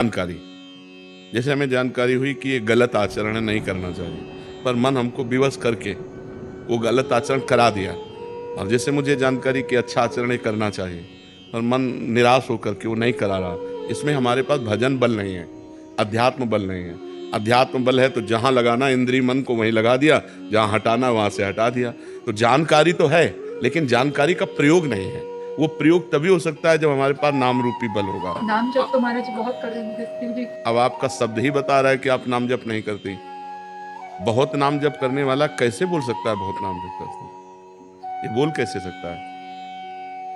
जानकारी, जैसे हमें जानकारी हुई कि ये गलत आचरण है, नहीं करना चाहिए, पर मन हमको विवश करके वो गलत आचरण करा दिया। और जैसे मुझे जानकारी कि अच्छा आचरण करना चाहिए, पर मन निराश होकर के वो नहीं करा रहा, इसमें हमारे पास भजन बल नहीं है, अध्यात्म बल नहीं है। अध्यात्म बल है तो जहाँ लगाना इंद्रिय मन को वहीं लगा दिया, जहाँ हटाना वहाँ से हटा दिया। तो जानकारी तो है, लेकिन जानकारी का प्रयोग नहीं है। वो प्रयोग तभी हो सकता है जब हमारे पास नाम रूपी बल होगा। नाम जप तो महाराज बहुत कर रहे हैं। अब आपका शब्द ही बता रहा है कि आप नाम जप नहीं करती। बहुत नाम जप करने वाला कैसे बोल सकता है बहुत नाम जप करते? ये बोल कैसे सकता है?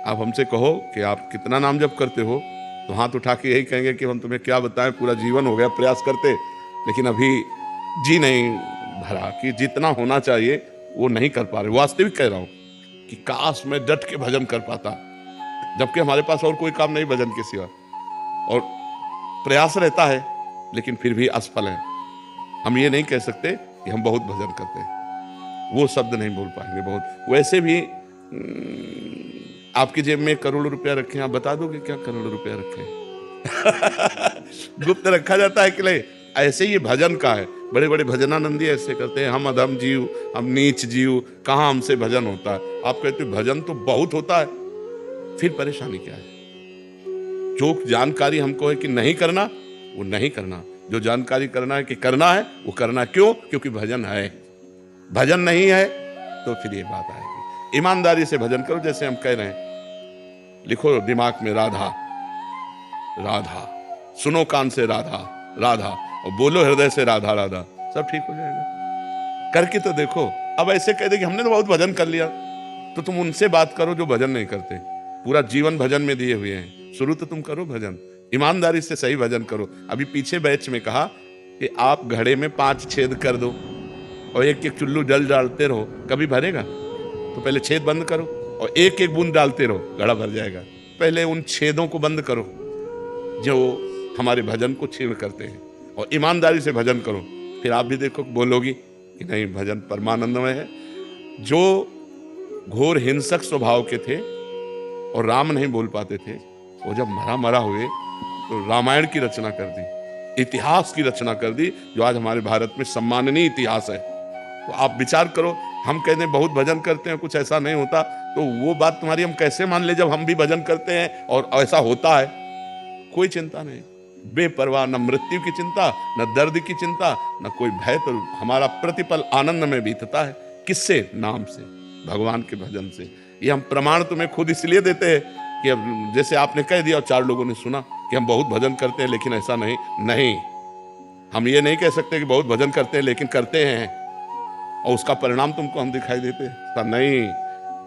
आप हमसे कहो कि आप कितना नाम जप करते हो, तो हाथ उठा के यही कहेंगे कि हम तुम्हें क्या बताएं, पूरा जीवन हो गया प्रयास करते, लेकिन अभी जी नहीं भरा कि जितना होना चाहिए वो नहीं कर पा रहे। वास्तविक कह रहा हूं कि काश मैं डट के भजन कर पाता, जबकि हमारे पास और कोई काम नहीं भजन के सिवा, और प्रयास रहता है लेकिन फिर भी असफल है। हम ये नहीं कह सकते कि हम बहुत भजन करते हैं, वो शब्द नहीं बोल पाएंगे। बहुत वैसे भी आपकी जेब में करोड़ों रुपया रखे, आप बता दोगे क्या करोड़ों रुपया रखे? गुप्त रखा जाता है कि नहीं? ऐसे ये भजन का है। बड़े बड़े भजनानंदी ऐसे करते हैं, हम अधम जीव, हम नीच जीव, कहाँ हमसे भजन होता है? आप कहते हो भजन तो बहुत होता है, फिर परेशानी क्या है? जो जानकारी हमको है कि नहीं करना, वो नहीं करना। जो जानकारी करना है कि करना है, वो करना। क्यों? क्योंकि भजन है। भजन नहीं है तो फिर ये बात आएगी। ईमानदारी से भजन करो, जैसे हम कह रहे हैं। लिखो दिमाग में राधा राधा, सुनो कान से राधा राधा, और बोलो हृदय से राधा राधा, सब ठीक हो जाएगा। करके तो देखो। अब ऐसे कह दे कि हमने तो बहुत भजन कर लिया, तो तुम उनसे बात करो जो भजन नहीं करते। पूरा जीवन भजन में दिए हुए हैं, शुरू तो तुम करो भजन, ईमानदारी से सही भजन करो। अभी पीछे बैच में कहा कि आप घड़े में 5 छेद कर दो और एक एक चुल्लू जल डालते रहो, कभी भरेगा? तो पहले छेद बंद करो और एक एक बूंद डालते रहो, घड़ा भर जाएगा। पहले उन छेदों को बंद करो जो हमारे भजन को छीण करते हैं, और ईमानदारी से भजन करो। फिर आप भी देखो, बोलोगी कि नहीं भजन परमानंदमय है। जो घोर हिंसक स्वभाव के थे और राम नहीं बोल पाते थे, वो जब मरा मरा हुए तो रामायण की रचना कर दी, इतिहास की रचना कर दी, जो आज हमारे भारत में सम्माननीय इतिहास है। तो आप विचार करो, हम कहते हैं बहुत भजन करते हैं, कुछ ऐसा नहीं होता, तो वो बात तुम्हारी हम कैसे मान ले जब हम भी भजन करते हैं और ऐसा होता है? कोई चिंता नहीं, बेपरवाह, न मृत्यु की चिंता, न दर्द की चिंता, न कोई भय। तो हमारा प्रतिपल आनंद में बीतता है। किससे? नाम से, भगवान के भजन से। ये हम प्रमाण तुम्हें खुद इसलिए देते हैं कि अब जैसे आपने कह दिया और 4 लोगों ने सुना कि हम बहुत भजन करते हैं, लेकिन ऐसा नहीं। हम ये नहीं कह सकते कि बहुत भजन करते हैं लेकिन करते हैं और उसका परिणाम तुमको हम दिखाई देते हैं। नहीं,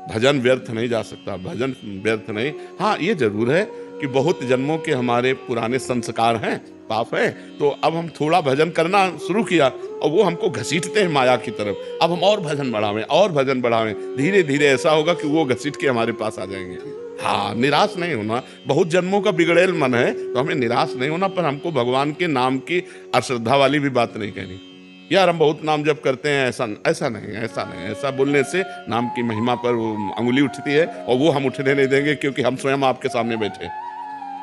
भजन व्यर्थ नहीं जा सकता, भजन व्यर्थ नहीं। हाँ, ये जरूर है कि बहुत जन्मों के हमारे पुराने संस्कार हैं, पाप है, तो अब हम थोड़ा भजन करना शुरू किया और वो हमको घसीटते हैं माया की तरफ। अब हम और भजन बढ़ावें और भजन बढ़ावें, धीरे धीरे ऐसा होगा कि वो घसीट के हमारे पास आ जाएंगे। हाँ, निराश नहीं होना। बहुत जन्मों का बिगड़ेल मन है तो हमें निराश नहीं होना, पर हमको भगवान के नाम की अश्रद्धा वाली भी बात नहीं कहनी। यार हम बहुत नाम जप करते हैं, ऐसा नहीं। ऐसा बोलने से नाम की महिमा पर अंगुली उठती है और वो हम उठने नहीं देंगे, क्योंकि हम स्वयं आपके सामने बैठे।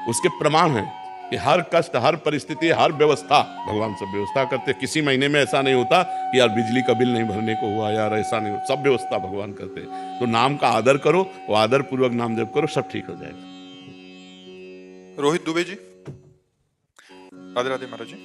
उसके प्रमाण है कि हर कष्ट, हर परिस्थिति, हर व्यवस्था भगवान सब व्यवस्था करते। किसी महीने में ऐसा नहीं होता कि यार बिजली का बिल नहीं भरने को हुआ, यार ऐसा नहीं, सब व्यवस्था भगवान करते। तो नाम का आदर करो, वो आदर पूर्वक नाम जप करो, सब ठीक हो जाएगा। रोहित दुबे जी, राधे राधे महाराज जी।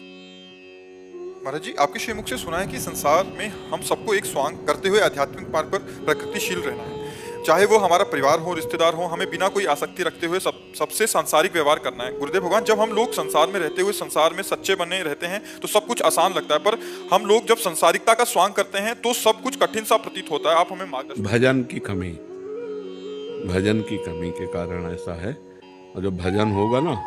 महाराज जी, आपके श्रीमुख से सुना है कि संसार में हम सबको एक स्वांग करते हुए आध्यात्मिक मार्ग पर प्रकृतिशील रहना है। चाहे वो हमारा परिवार हो, रिश्तेदार हो, हमें बिना कोई आसक्ति रखते हुए सबसे सांसारिक व्यवहार करना है। गुरुदेव भगवान, जब हम लोग संसार में रहते हुए संसार में सच्चे बने रहते हैं तो सब कुछ आसान लगता है, पर हम लोग जब संसारिकता का स्वांग करते हैं तो सब कुछ कठिन सा प्रतीत होता है। आप हमें मार्गदर्शन। भजन की कमी के कारण ऐसा है। और जब भजन होगा ना,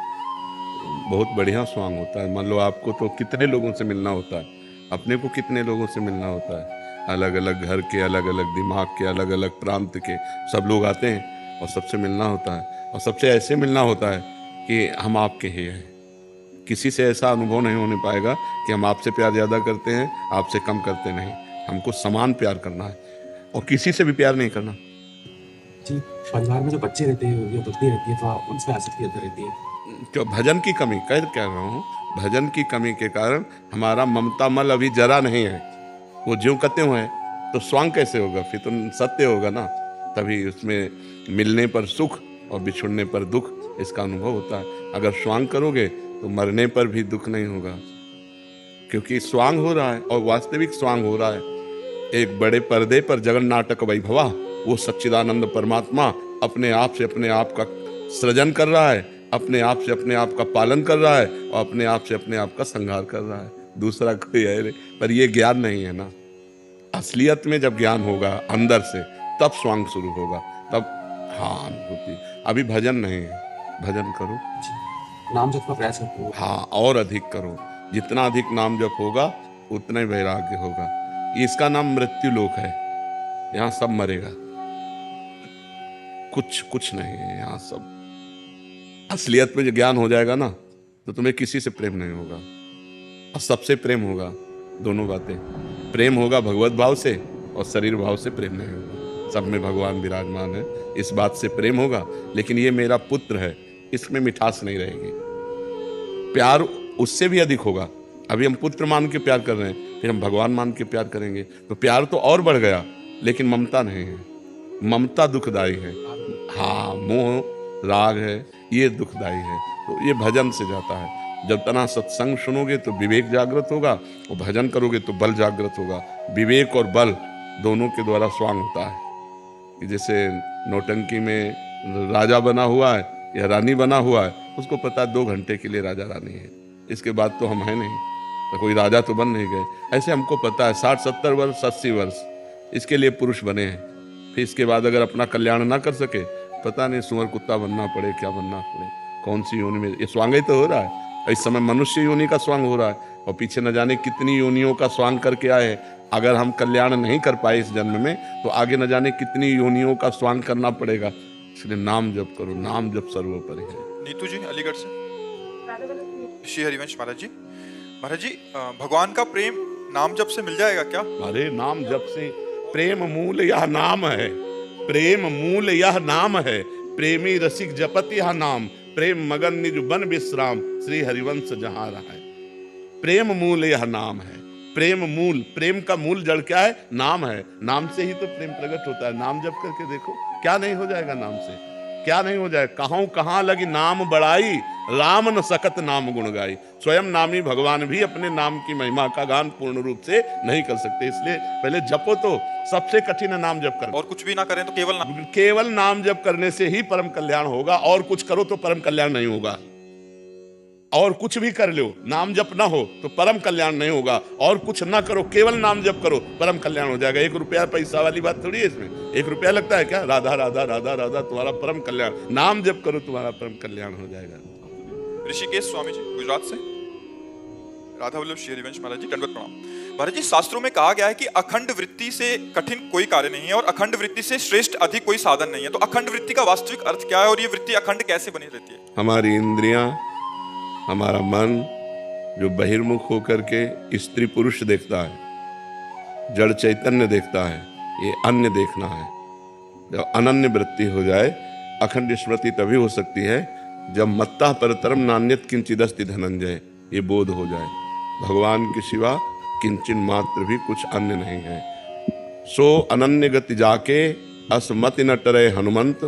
बहुत बढ़िया स्वांग होता है। मान लो आपको तो कितने लोगों से मिलना होता है, अपने को कितने लोगों से मिलना होता है, अलग अलग घर के, अलग अलग दिमाग के, अलग अलग प्रांत के सब लोग आते हैं और सबसे मिलना होता है। और सबसे ऐसे मिलना होता है कि हम आपके ही हैं। किसी से ऐसा अनुभव नहीं होने पाएगा कि हम आपसे प्यार ज़्यादा करते हैं, आपसे कम करते नहीं। हमको समान प्यार करना है और किसी से भी प्यार नहीं करना। जी, परिवार में जो बच्चे रहते हैं या पत्नी रहती है तो उनसे आसक्ति रहती है। क्यों भजन की कमी कह रहा हूँ, भजन की कमी के कारण हमारा ममता मल अभी जरा नहीं है, वो ज्यों कते हुए हैं, तो स्वांग कैसे होगा? फिर तो सत्य होगा ना, तभी उसमें मिलने पर सुख और बिछुड़ने पर दुख इसका अनुभव होता है। अगर स्वांग करोगे तो मरने पर भी दुख नहीं होगा, क्योंकि स्वांग हो रहा है और वास्तविक स्वांग हो रहा है। एक बड़े पर्दे पर जगन नाटक वैभवा, वो सच्चिदानंद परमात्मा अपने आप से अपने आप का सृजन कर रहा है, अपने आप से अपने आप का पालन कर रहा है और अपने आप से अपने आप का संहार कर रहा है। दूसरा कोई है नहीं। पर ये ज्ञान नहीं है ना। असलियत में जब ज्ञान होगा अंदर से, तब स्वांग शुरू होगा, तब हाँ अनुभूति। अभी भजन नहीं है, भजन करो, नाम जप का प्रयास करते हो। हाँ और अधिक करो। जितना अधिक नाम जप होगा उतना ही वैराग्य होगा। इसका नाम मृत्यु लोक है, यहाँ सब मरेगा, कुछ नहीं है यहाँ सब। असलियत में जो ज्ञान हो जाएगा ना, तो तुम्हें किसी से प्रेम नहीं होगा और सबसे प्रेम होगा। दोनों बातें, प्रेम होगा भगवत भाव से और शरीर भाव से प्रेम नहीं होगा। सब में भगवान विराजमान है, इस बात से प्रेम होगा। लेकिन ये मेरा पुत्र है, इसमें मिठास नहीं रहेगी। प्यार उससे भी अधिक होगा। अभी हम पुत्र मान के प्यार कर रहे हैं, फिर हम भगवान मान के प्यार करेंगे तो प्यार तो और बढ़ गया, लेकिन ममता नहीं है। ममता दुखदाई है, हाँ मोह राग है, ये दुखदाई है। तो ये भजन से जाता है। जब तना सत्संग सुनोगे तो विवेक जागृत होगा, और भजन करोगे तो बल जागृत होगा। विवेक और बल दोनों के द्वारा स्वांग होता है। कि जैसे नौटंकी में राजा बना हुआ है या रानी बना हुआ है, उसको पता है 2 घंटे के लिए राजा रानी है, इसके बाद तो हम हैं नहीं, तो कोई राजा तो बन नहीं गए। ऐसे हमको पता है 60-70 वर्ष 80 वर्ष इसके लिए पुरुष बने हैं। फिर इसके बाद अगर अपना कल्याण ना कर सके, पता नहीं सुअर कुत्ता बनना पड़े, क्या बनना पड़े, कौन सी योनि में। ये स्वांग ही तो हो रहा है। इस समय मनुष्य योनि का स्वांग हो रहा है, और पीछे न जाने कितनी योनियों का स्वांग करके आए हैं। अगर हम कल्याण नहीं कर पाए इस जन्म में, तो आगे न जाने कितनी योनियों का स्वांग करना पड़ेगा। इसलिए नाम जप करो, नाम जप सर्वोपरि है। नीतू जी अलीगढ़ से। श्री हरिवंश महाराज जी, महाराज जी भगवान का प्रेम नाम जप से मिल जाएगा क्या? अरे नाम जप से प्रेम मूल यह नाम है, प्रेम मूल यह नाम है। प्रेमी रसिक जपत यह नाम, प्रेम मगन निज बन विश्राम, श्री हरिवंश जहाँ रहा है। प्रेम मूल यह नाम है। प्रेम मूल, प्रेम का मूल जड़ क्या है? नाम है। नाम से ही तो प्रेम प्रकट होता है। नाम जप करके देखो, क्या नहीं हो जाएगा नाम से, क्या नहीं हो जाए। कहाँ लगी नाम बड़ाई, राम न सकत नाम गुण गाई। स्वयं नामी भगवान भी अपने नाम की महिमा का गान पूर्ण रूप से नहीं कर सकते। इसलिए पहले जपो, तो सबसे कठिन है नाम जप करना। और कुछ भी ना करें तो केवल नाम जप करने से ही परम कल्याण होगा। और कुछ करो तो परम कल्याण नहीं होगा। और कुछ भी कर लो, नाम जप ना हो तो परम कल्याण नहीं होगा। और कुछ ना करो, केवल नाम जप करो, परम कल्याण हो जाएगा। 1 रुपया पैसा वाली बात थोड़ी है इसमें। 1 रुपया लगता है क्या? राधा राधा राधा राधा, तुम्हारा परम कल्याण। नाम जप करो, तुम्हारा परम कल्याण हो जाएगा। ऋषिकेश स्वामी जी गुजरात से। राधा वल्लभ श्री हरिवंश महाराज जी, दंडवत प्रणाम। महाराज जी, शास्त्रों में कहा गया है कि अखंड वृत्ति से कठिन कोई कार्य नहीं है और अखंड वृत्ति से श्रेष्ठ अधिक कोई साधन नहीं है। तो अखंड वृत्ति का वास्तविक अर्थ क्या है और ये वृत्ति अखंड कैसे बनी रहती है? हमारी इंद्रियां, हमारा मन जो बहिर्मुख होकर के स्त्री पुरुष देखता है, जड़ चैतन्य देखता है, ये अन्य देखना है। जब अनन्य वृत्ति हो जाए, अखंड स्मृति तभी हो सकती है जब मत्ता परतरम नान्यत किंचिदस्ति धनंजय, ये बोध हो जाए भगवान के सिवा किंचन मात्र भी कुछ अन्य नहीं है। सो अनन्य गति जाके असमति न टरे हनुमंत,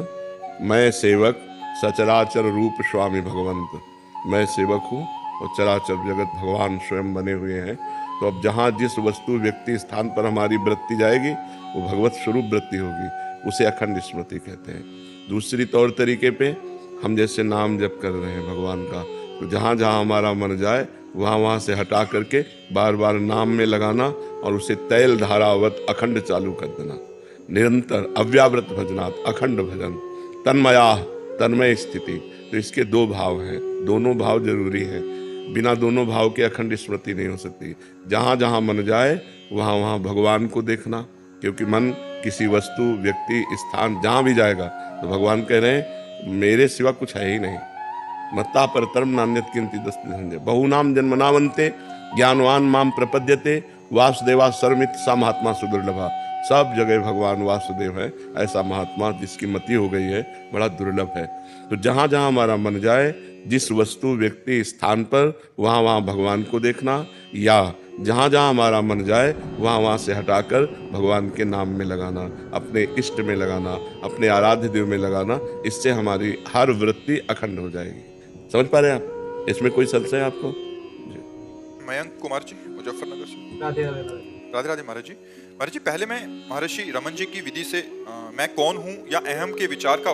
मैं सेवक सचराचर रूप स्वामी भगवंत। मैं सेवक हूँ और चराचर जगत भगवान स्वयं बने हुए हैं। तो अब जहाँ जिस वस्तु व्यक्ति स्थान पर हमारी वृत्ति जाएगी, वो भगवत स्वरूप वृत्ति होगी, उसे अखंड स्मृति कहते हैं। दूसरी तौर तरीके पे हम जैसे नाम जप कर रहे हैं भगवान का, तो जहाँ जहाँ हमारा मन जाए वहाँ से हटा करके बार बार नाम में लगाना और उसे तैल धारावत अखंड चालू कर देना। निरंतर अव्यावृत भजनात्, अखंड भजन, तन्मया तन्मय स्थिति। तो इसके 2 भाव हैं, दोनों भाव जरूरी हैं। बिना दोनों भाव के अखंड स्मृति नहीं हो सकती। जहाँ जहाँ मन जाए वहाँ वहाँ भगवान को देखना, क्योंकि मन किसी वस्तु, व्यक्ति, स्थान जहाँ भी जाएगा तो भगवान कह रहे हैं मेरे सिवा कुछ है ही नहीं। मत्ता परतरम नान्यत किंचिदस्ति धनंजय, बहुनाम जन्मनावन्ते ज्ञानवान माम प्रपद्यते, वासुदेवा सर्वमित सा महात्मा सुदुर्लभा। सब जगह भगवान वासुदेव है। ऐसा महात्मा जिसकी मति हो गई है बड़ा दुर्लभ है। तो जहाँ जहाँ हमारा मन जाए, जिस वस्तु व्यक्ति स्थान पर, वहाँ वहाँ भगवान को देखना, या जहाँ जहाँ हमारा मन जाए वहाँ वहाँ से हटाकर भगवान के नाम में लगाना, अपने इष्ट में लगाना, अपने आराध्य देव में लगाना। इससे हमारी हर वृत्ति अखंड हो जाएगी। समझ पा रहे हैं आप? इसमें कोई संशय है आपको? मयंक कुमार जी, मुजफ्फरनगर से। राधे राधे राधे। राधे राधे महाराज जी। महाराज जी, पहले मैं महर्षि रमन जी की विधि से मैं कौन हूँ या अहम के विचार का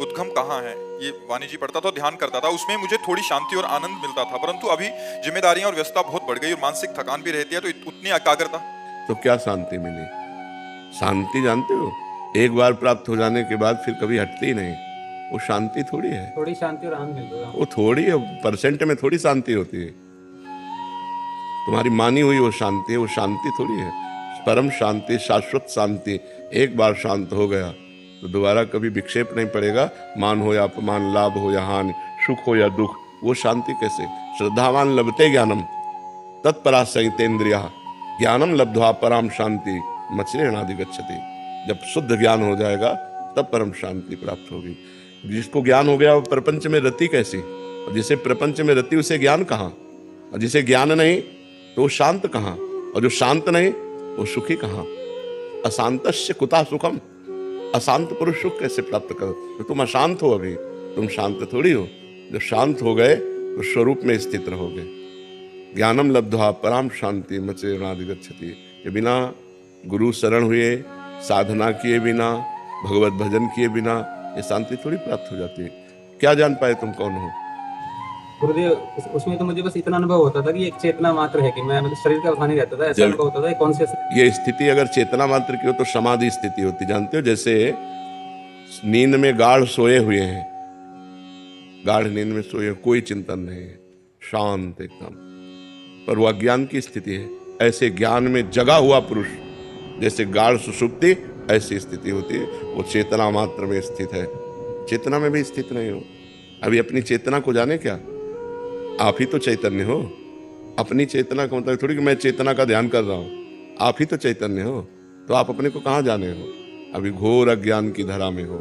उद्गम कहाँ है, ये वाणी जी पढ़ता था, ध्यान करता था। उसमें मुझे थोड़ी शांति और आनंद मिलता था, परंतु अभी जिम्मेदारियां और व्यस्तता बहुत बढ़ गई और मानसिक थकान भी रहती है, तो उतनी एकाग्रता। तो क्या शांति मिली? शांति जानते हो, एक बार प्राप्त हो जाने के बाद फिर कभी हटती ही नहीं। वो शांति थोड़ी है, थोड़ी शांति और आनंद मिल रहा है। वो थोड़ी परसेंट में थोड़ी शांति होती है। तुम्हारी मानी हुई वो शांति है, वो शांति थोड़ी है। परम शांति, शाश्वत शांति। एक बार शांत हो गया तो दोबारा कभी विक्षेप नहीं पड़ेगा। मान हो या अपमान, लाभ हो या हानि, सुख हो या दुख, वो शांति कैसे? श्रद्धावान लभते ज्ञानम तत्परा संयतेन्द्रिया, ज्ञानम लब्ध्वा पराम शांति मच्रेणादि गच्छति। जब शुद्ध ज्ञान हो जाएगा तब परम शांति प्राप्त होगी। जिसको ज्ञान हो गया वो प्रपंच में रति कैसी? और जिसे प्रपंच में रति उसे ज्ञान कहाँ? और जिसे ज्ञान नहीं तो वो शांत कहाँ? और जो शांत नहीं वो सुखी कहाँ? अशांतस्य कुतः सुखम। अशांत पुरुष सुख कैसे प्राप्त करो? तो तुम अशांत हो, अभी तुम शांत थोड़ी हो। जब शांत हो गए तो स्वरूप में स्थित रहोगे। ज्ञानम लब्ध्वा पराम शांति मच्रेणादि गच्छति। ये बिना गुरु शरण हुए, साधना किए बिना, भगवत भजन किए बिना ये शांति थोड़ी प्राप्त हो जाती है। क्या जान पाए तुम कौन हो? गुरुदेव, उसमें तो मुझे बस इतना अनुभव होता था कि एक चेतना मात्र है कि मैं मतलब शरीर का भान ही रहता था। ऐसा अनुभव होता था कौन से ये स्थिति अगर चेतना मात्र की हो तो समाधि स्थिति होती। जानते हो, जैसे नींद में गाढ़ सोए हुए हैं, गाढ़ नींद में सोए, कोई चिंतन नहीं है, शांत एकदम, पर वह अज्ञान की स्थिति है। ऐसे ज्ञान में जगा हुआ पुरुष, जैसे गाढ़ सुषुप्ति, ऐसी स्थिति होती है। वो चेतना मात्र में स्थित है। चेतना में भी स्थित नहीं हो। अभी अपनी चेतना को जाने क्या? आप ही तो चैतन्य हो। अपनी चेतना का मतलब थोड़ी कि मैं चेतना का ध्यान कर रहा हूँ। आप ही तो चैतन्य हो, तो आप अपने को कहाँ जाने हो? अभी घोर अज्ञान की धरा में हो,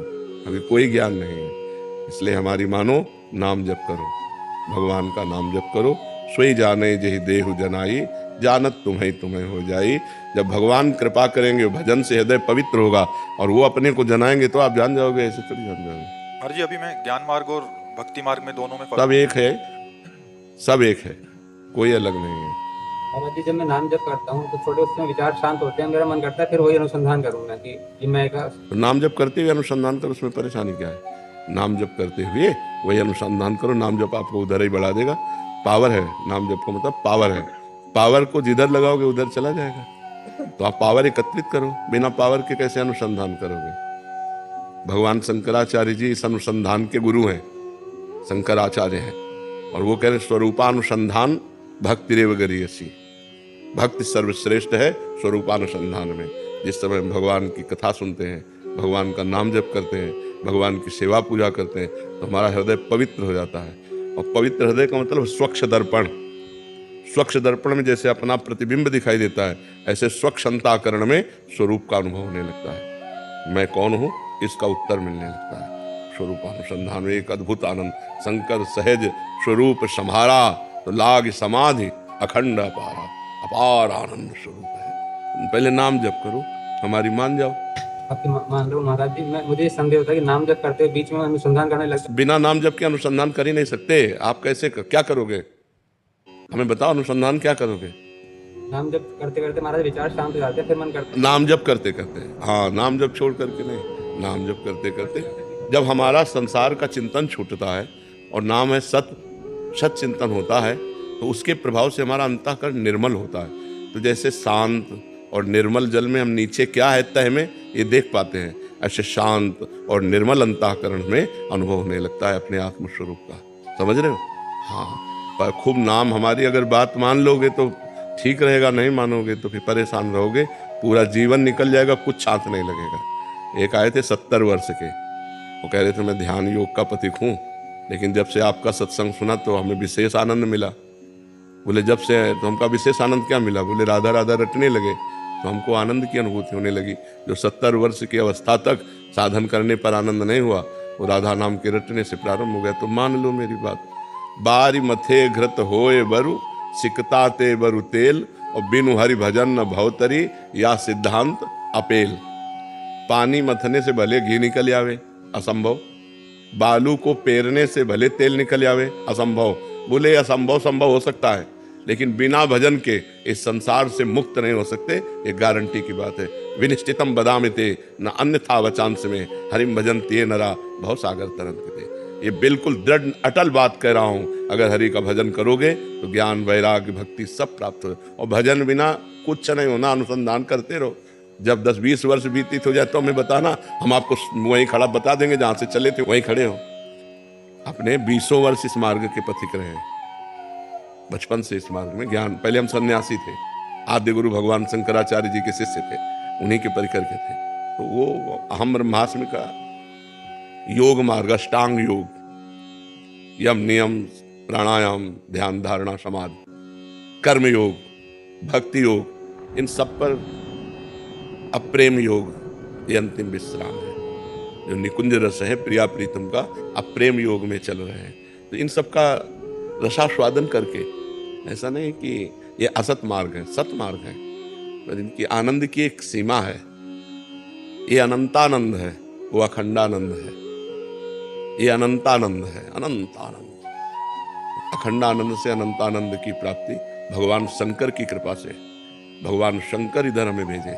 अभी कोई ज्ञान नहीं है। इसलिए हमारी मानो, नाम जप करो, भगवान का नाम जप करो। सोई जाने जही देहु जनाई, जानत तुम्हें तुम्हें हो जाई। जब भगवान कृपा करेंगे, भजन से हृदय पवित्र होगा और वो अपने को जनाएंगे तो आप जान जाओगे, ऐसे थोड़ी जान जाओगे। महाराज जी, अभी मैं ज्ञान मार्ग और भक्ति मार्ग में दोनों में सब एक है, सब एक है, कोई अलग नहीं है। महाराज जी, जब मैं नाम जप करता हूँ तो थोड़े उसमें विचार शांत होते हैं, मेरा मन करता है फिर वही अनुसंधान करूँ मैं कि मैं का तो नाम जप करते हुए अनुसंधान करो, उसमें परेशानी क्या है? नाम जप करते हुए वही अनुसंधान करो। नाम जप आपको उधर ही बढ़ा देगा। पावर है, नाम जप का मतलब पावर है। पावर को जिधर लगाओगे उधर चला जाएगा। तो आप पावर एकत्रित करो, बिना पावर के कैसे अनुसंधान करोगे? भगवान शंकराचार्य जी इस अनुसंधान के गुरु हैं, शंकराचार्य हैं, और वो कह रहे स्वरूपानुसंधान भक्तिरेव गरीयसी। भक्ति सर्वश्रेष्ठ है स्वरूपानुसंधान में। जिस समय भगवान की कथा सुनते हैं, भगवान का नाम जप करते हैं, भगवान की सेवा पूजा करते हैं, तो हमारा हृदय पवित्र हो जाता है। और पवित्र हृदय का मतलब स्वच्छ दर्पण। स्वच्छ दर्पण में जैसे अपना प्रतिबिंब दिखाई देता है, ऐसे स्वच्छ अंतःकरण में स्वरूप का अनुभव होने लगता है। मैं कौन हूँ इसका उत्तर मिलने लगता है। स्वरूपानुसंधान में एक अद्भुत आनंद। शंकर सहज स्वरूप संभारा, तो लाग समाधि अखंड अपारा। अपार आनंद स्वरूप है। पहले नाम जप करो, हमारी मान जाओ। आपकी मान लो महाराज जी, मुझे संदेह होता है कि नाम जप करते हुए बीच में अनुसंधान करने लगता। बिना नाम जप के अनुसंधान कर ही नहीं सकते। आप कैसे क्या करोगे? हमें बताओ, अनुसंधान क्या करोगे? नाम जप करते करते महाराज विचार शांत हो जाते हैं, फिर मन करता है। नाम जप करते करते, हाँ, नाम जप छोड़ करके नहीं, नाम जप करते करते जब हमारा संसार का चिंतन छूटता है और नाम है सत चिंतन होता है, तो उसके प्रभाव से हमारा अंतःकरण निर्मल होता है। तो जैसे शांत और निर्मल जल में हम नीचे क्या है तह में ये देख पाते हैं, ऐसे शांत और निर्मल अंतःकरण में अनुभव होने लगता है अपने आत्मस्वरूप का। समझ रहे हो? हाँ, पर खूब नाम हमारी अगर बात मान लोगे तो ठीक रहेगा, नहीं मानोगे तो फिर परेशान रहोगे, पूरा जीवन निकल जाएगा, कुछ छांत नहीं लगेगा। एक आए थे 70 वर्ष के, वो कह रहे थे मैं ध्यान योग का पथिक हूँ, लेकिन जब से आपका सत्संग सुना तो हमें विशेष आनंद मिला। बोले जब से, तो हमका विशेष आनंद क्या मिला? बोले राधा राधा रटने लगे। तो हमको आनंद की अनुभूति होने लगी। जो 70 वर्ष की अवस्था तक साधन करने पर आनंद नहीं हुआ, वो राधा नाम के रटने से प्रारंभ हो गया। तो मान लो मेरी बात, बारी मथे घृत होए बरु, सिकता ते बरु तेल, और बिनु हरि भजन न भवतरी, या सिद्धांत अपेल। पानी मथने से भले घी निकल आवे, असंभव। बालू को पेरने से भले तेल निकल आवे, असंभव। बोले असंभव संभव हो सकता है, लेकिन बिना भजन के इस संसार से मुक्त नहीं हो सकते, ये गारंटी की बात है। विनिश्चितम बदामिते न अन्यथा वचांस में, हरिम भजन ते नरा भव सागर तरंगते। ये बिल्कुल दृढ़ अटल बात कह रहा हूं। अगर हरि का भजन करोगे तो ज्ञान वैराग्य भक्ति सब प्राप्त हो, और भजन बिना कुछ नहीं होना। अनुसंधान करते रहो। जब 10-20 वर्ष बीतित हो जाए तो हमें बताना, हम आपको वहीं खड़ा बता देंगे, जहां से चले थे वहीं खड़े हो। अपने 20 वर्ष इस मार्ग के पथिक रहे हैं, बचपन से इस मार्ग में ज्ञान। पहले हम सन्यासी थे, आद्य गुरु भगवान शंकराचार्य जी के शिष्य थे, उन्हीं के परिकर के थे। तो वो अहम ब्रह्मास्मि का योग मार्ग, अष्टांग योग, यम नियम प्राणायाम ध्यान धारणा समाधि, कर्म योग, भक्ति योग, इन सब पर अप्रेम योग ये अंतिम विश्राम है। जो निकुंज रस है प्रिया प्रीतम का, अप्रेम योग में चल रहे हैं। तो इन सब का रसास्वादन करके, ऐसा नहीं कि ये असत मार्ग है, सत मार्ग है, पर इनकी आनंद की एक सीमा है। ये अनंतानंद है, वो अखंडानंद है। ये अनंतानंद है, अनंतानंद। अखंडानंद से अनंतानंद की प्राप्ति भगवान शंकर की कृपा से। भगवान शंकर इधर हमें भेजे,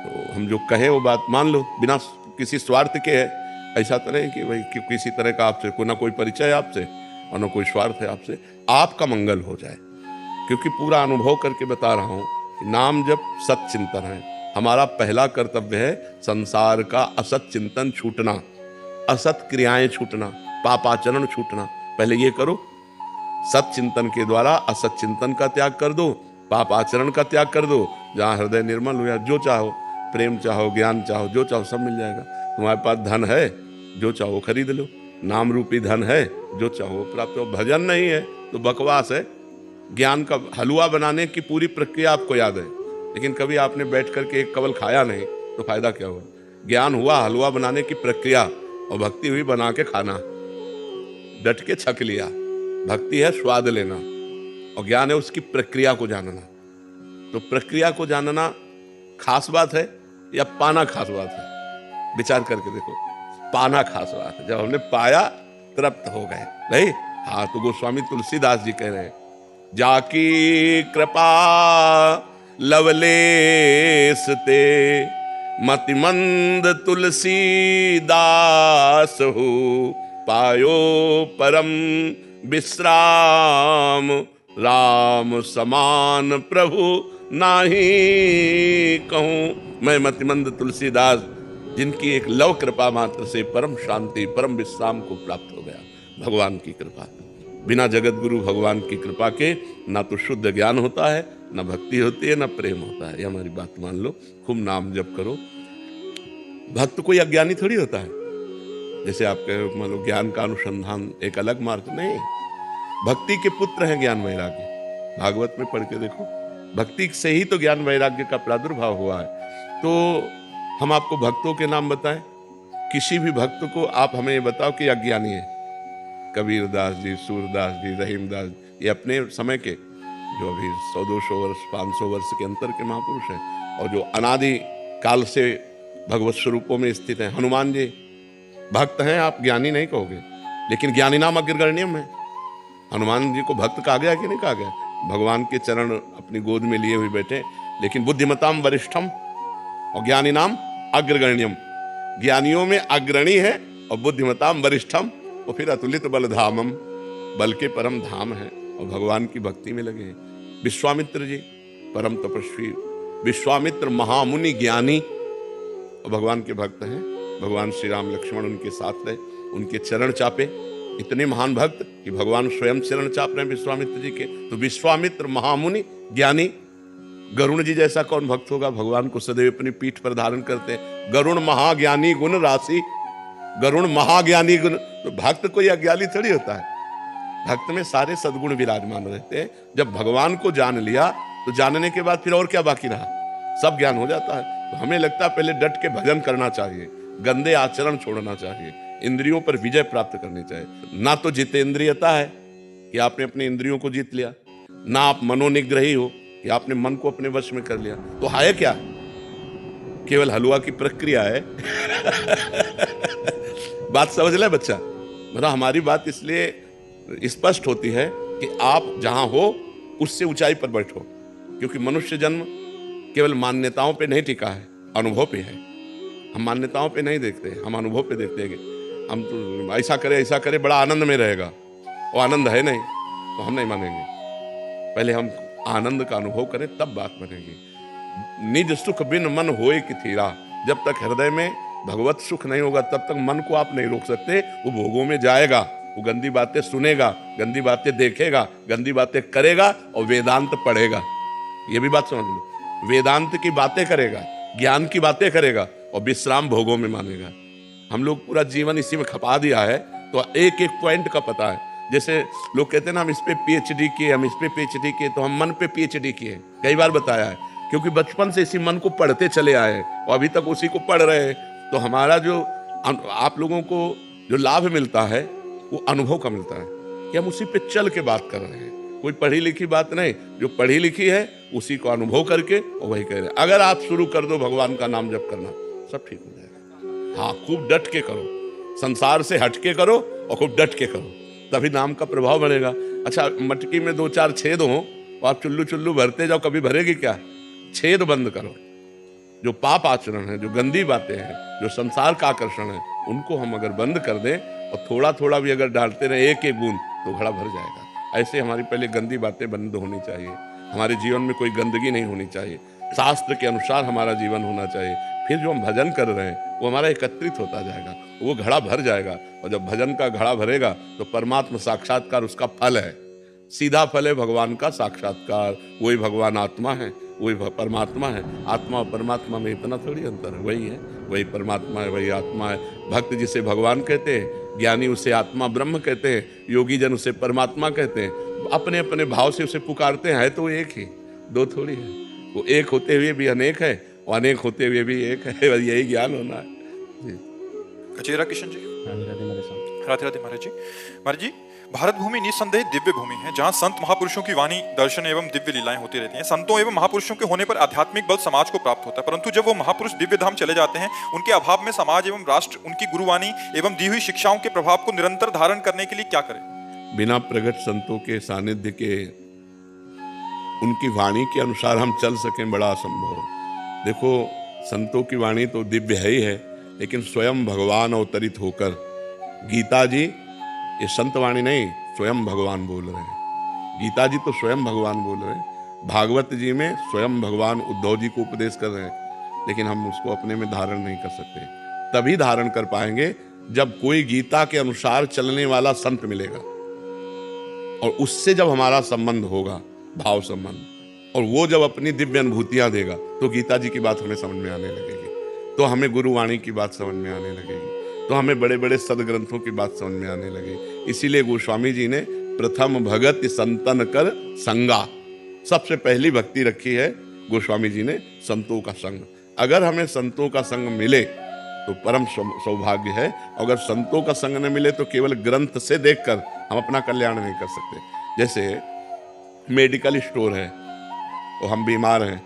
तो हम जो कहे वो बात मान लो, बिना किसी स्वार्थ के है। ऐसा तो नहीं कि भाई कि किसी तरह का आपसे कोई ना कोई परिचय है आपसे और ना कोई स्वार्थ है आपसे, आपका मंगल हो जाए। क्योंकि पूरा अनुभव करके बता रहा हूं कि नाम जब सत चिंतन है, हमारा पहला कर्तव्य है संसार का असत चिंतन छूटना, असत क्रियाएं छूटना, पापाचरण छूटना। पहले ये करो, सत चिंतन के द्वारा असत चिंतन का त्याग कर दो, पाप आचरण का त्याग कर दो। जहां हृदय निर्मल हो, या जो चाहो, प्रेम चाहो, ज्ञान चाहो, जो चाहो सब मिल जाएगा। तुम्हारे पास धन है, जो चाहो खरीद लो। नाम रूपी धन है, जो चाहो प्राप्त हो। भजन नहीं है तो बकवास है। ज्ञान का हलवा बनाने की पूरी प्रक्रिया आपको याद है, लेकिन कभी आपने बैठ करके एक कवल खाया नहीं, तो फायदा क्या हुआ? ज्ञान हुआ हलवा बनाने की प्रक्रिया, और भक्ति हुई बना के खाना, डट के छक लिया। भक्ति है स्वाद लेना, और ज्ञान है उसकी प्रक्रिया को जानना। तो प्रक्रिया को जानना खास बात है या पाना खास बात है? विचार करके देखो, पाना खास बात है। जब हमने पाया तृप्त हो गए नहीं। हाँ, तो गोस्वामी तुलसीदास जी कह रहे हैं, जाकी कृपा लवलेस ते मतिमंद तुलसीदास हो, पायो परम विश्राम, राम समान प्रभु नाही कहूं। मैं मतिमंद तुलसीदास, जिनकी एक लव कृपा मात्र से परम शांति परम विश्राम को प्राप्त हो गया। भगवान की कृपा, बिना जगत गुरु भगवान की कृपा के ना तो शुद्ध ज्ञान होता है, ना भक्ति होती है, ना प्रेम होता है। ये हमारी बात मान लो। खूब नाम जप करो। भक्त कोई अज्ञानी थोड़ी होता है। जैसे आप कहे मान लो ज्ञान का अनुसंधान एक अलग मार्ग नहीं, भक्ति के पुत्र हैं ज्ञान वैराग्य। भागवत में पढ़ के देखो, भक्ति से ही तो ज्ञान वैराग्य का प्रादुर्भाव हुआ है। तो हम आपको भक्तों के नाम बताएं, किसी भी भक्त को आप हमें ये बताओ कि अज्ञानी है। कबीर दास जी, सूरदास जी, रहीमदास, ये अपने समय के जो अभी 100-200 वर्ष 500 वर्ष के अंतर के महापुरुष हैं, और जो अनादि काल से भगवत स्वरूपों में स्थित हैं। हनुमान जी भक्त हैं, आप ज्ञानी नहीं कहोगे, लेकिन ज्ञानी नाम अग्रगण्यम है। हनुमान जी को भक्त कहा गया कि नहीं कहा गया? भगवान के चरण अपनी गोद में लिए हुए बैठे, लेकिन बुद्धिमताम वरिष्ठम और ज्ञानी नाम अग्रगण्यम। ज्ञानियों में अग्रणी है और बुद्धिमताम वरिष्ठम, और फिर अतुलित बलधामम, बल के परम धाम है, और भगवान की भक्ति में लगे हैं। विश्वामित्र जी परम तपस्वी, विश्वामित्र महामुनि ज्ञानी और भगवान के भक्त हैं। भगवान श्री राम लक्ष्मण उनके साथ रहे, उनके चरण चापे। इतने महान भक्त कि भगवान स्वयं चरण चाप रहे हैं विश्वामित्र जी के। तो विश्वामित्र महामुनि ज्ञानी। गरुण जी जैसा कौन भक्त होगा? भगवान को सदैव अपनी पीठ पर धारण करते हैं। गरुण महाज्ञानी गुण राशि, गरुण महाज्ञानी गुण। तो भक्त कोई अज्ञानी थोड़ी होता है। भक्त में सारे सद्गुण विराजमान रहते हैं। जब भगवान को जान लिया तो जानने के बाद फिर और क्या बाकी रहा? सब ज्ञान हो जाता है। तो हमें लगता है पहले डट के भजन करना चाहिए, गंदे आचरण छोड़ना चाहिए, इंद्रियों पर विजय प्राप्त करनी चाहिए। ना तो जितेंद्रियता है कि आपने अपने इंद्रियों को जीत लिया, ना आप मनोनिग्रही हो कि आपने मन को अपने वश में कर लिया। तो है क्या? केवल हलवा की प्रक्रिया है। बात समझ ले बच्चा। मतलब हमारी बात इसलिए स्पष्ट होती है कि आप जहां हो उससे ऊंचाई पर बैठो, क्योंकि मनुष्य जन्म केवल मान्यताओं पे नहीं टिका है, अनुभव पे है। हम मान्यताओं पे नहीं देखते, हम अनुभव पे देखते हैं कि हम तो ऐसा करे बड़ा आनंद में रहेगा। वो आनंद है नहीं तो हम नहीं मानेंगे। पहले हम आनंद का अनुभव करें तब बात बनेगी। निज सुख बिन मन होए कि थीरा। जब तक हृदय में भगवत सुख नहीं होगा तब तक मन को आप नहीं रोक सकते। वो भोगों में जाएगा, वो गंदी बातें सुनेगा, गंदी बातें देखेगा, गंदी बातें करेगा और वेदांत पढ़ेगा। ये भी बात समझ लो, वेदांत की बातें करेगा, ज्ञान की बातें करेगा और विश्राम भोगों में मानेगा। हम लोग पूरा जीवन इसी में खपा दिया है, तो एक एक पॉइंट का पता है। जैसे लोग कहते हैं ना हम इस पे पीएचडी किए, हम इस पे पीएचडी किए, तो हम मन पे पीएचडी किए। कई बार बताया है, क्योंकि बचपन से इसी मन को पढ़ते चले आए और अभी तक उसी को पढ़ रहे हैं। तो हमारा जो आप लोगों को जो लाभ मिलता है वो अनुभव का मिलता है कि हम उसी पे चल के बात कर रहे हैं। कोई पढ़ी लिखी बात नहीं, जो पढ़ी लिखी है उसी को अनुभव करके और वही कह रहे हैं। अगर आप शुरू कर दो भगवान का नाम जप करना, सब ठीक हो जाएगा। हाँ, खूब डट के करो, संसार से हट के करो और खूब डट के करो, तभी नाम का प्रभाव बढ़ेगा। अच्छा, मटकी में 2-4 छेद हो और आप चुल्लू चुल्लू भरते जाओ, कभी भरेगी क्या? छेद बंद करो। जो पाप आचरण है, जो गंदी बातें हैं, जो संसार का आकर्षण है, उनको हम अगर बंद कर दें और थोड़ा थोड़ा भी अगर डालते रहे एक एक बूंद, तो घड़ा भर जाएगा। ऐसे हमारी पहले गंदी बातें बंद होनी चाहिए। हमारे जीवन में कोई गंदगी नहीं होनी चाहिए, शास्त्र के अनुसार हमारा जीवन होना चाहिए। फिर जो हम भजन कर रहे हैं वो हमारा एकत्रित होता जाएगा, वो घड़ा भर जाएगा। और जब भजन का घड़ा भरेगा तो परमात्मा साक्षात्कार उसका फल है, सीधा फल है भगवान का साक्षात्कार। वही भगवान आत्मा है, वही परमात्मा है। आत्मा और परमात्मा में इतना थोड़ी अंतर है, वही है, वही परमात्मा है, वही आत्मा है। भक्त जिसे भगवान कहते हैं, ज्ञानी उसे आत्मा ब्रह्म कहते हैं, योगी जन उसे परमात्मा कहते हैं। अपने अपने भाव से उसे पुकारते हैं, है तो एक ही, दो थोड़ी है। वो एक होते हुए भी अनेक है और अनेक होते हुए भी एक है। यही ज्ञान होना है जी। कचेरा किशन जी। राधे राधे महाराज जी। महाराज जी, भारत भूमि निस्संदेह दिव्य भूमि है, जहां संत महापुरुषों की वाणी, दर्शन एवं दिव्य लीलाएं होती रहती हैं। संतों एवं महापुरुषों के होने पर आध्यात्मिक बल समाज को प्राप्त होता है, परंतु जब वो महापुरुष दिव्य धाम चले जाते हैं, उनके अभाव में समाज एवं राष्ट्र उनकी गुरुवाणी एवं दी हुई शिक्षाओं के प्रभाव को निरंतर धारण करने के लिए क्या करे? बिना प्रगट संतों के सानिध्य के, उनकी वाणी के अनुसार हम चल सकें, बड़ा असंभव। देखो, संतों की वाणी तो दिव्य है ही है, लेकिन स्वयं भगवान अवतरित होकर, गीता जी ये संत वाणी नहीं, स्वयं भगवान बोल रहे हैं। गीता जी तो स्वयं भगवान बोल रहे हैं। भागवत जी में स्वयं भगवान उद्धव जी को उपदेश कर रहे हैं, लेकिन हम उसको अपने में धारण नहीं कर सकते। तभी धारण कर पाएंगे जब कोई गीता के अनुसार चलने वाला संत मिलेगा, और उससे जब हमारा संबंध होगा, भाव संबंध, और वो जब अपनी दिव्य अनुभूतियां देगा, तो गीता जी की बात हमें समझ में आने लगेगी, तो हमें गुरुवाणी की बात समझ में आने लगेगी, तो हमें बड़े बड़े सदग्रंथों की बात समझ में आने लगेगी। इसीलिए गोस्वामी जी ने प्रथम भगत संतन कर संगा, सबसे पहली भक्ति रखी है गोस्वामी जी ने, संतों का संग। अगर हमें संतों का संग मिले तो परम सौभाग्य है। अगर संतों का संग न मिले तो केवल ग्रंथ से देखकर हम अपना कल्याण नहीं कर सकते। जैसे मेडिकल स्टोर है और हम बीमार हैं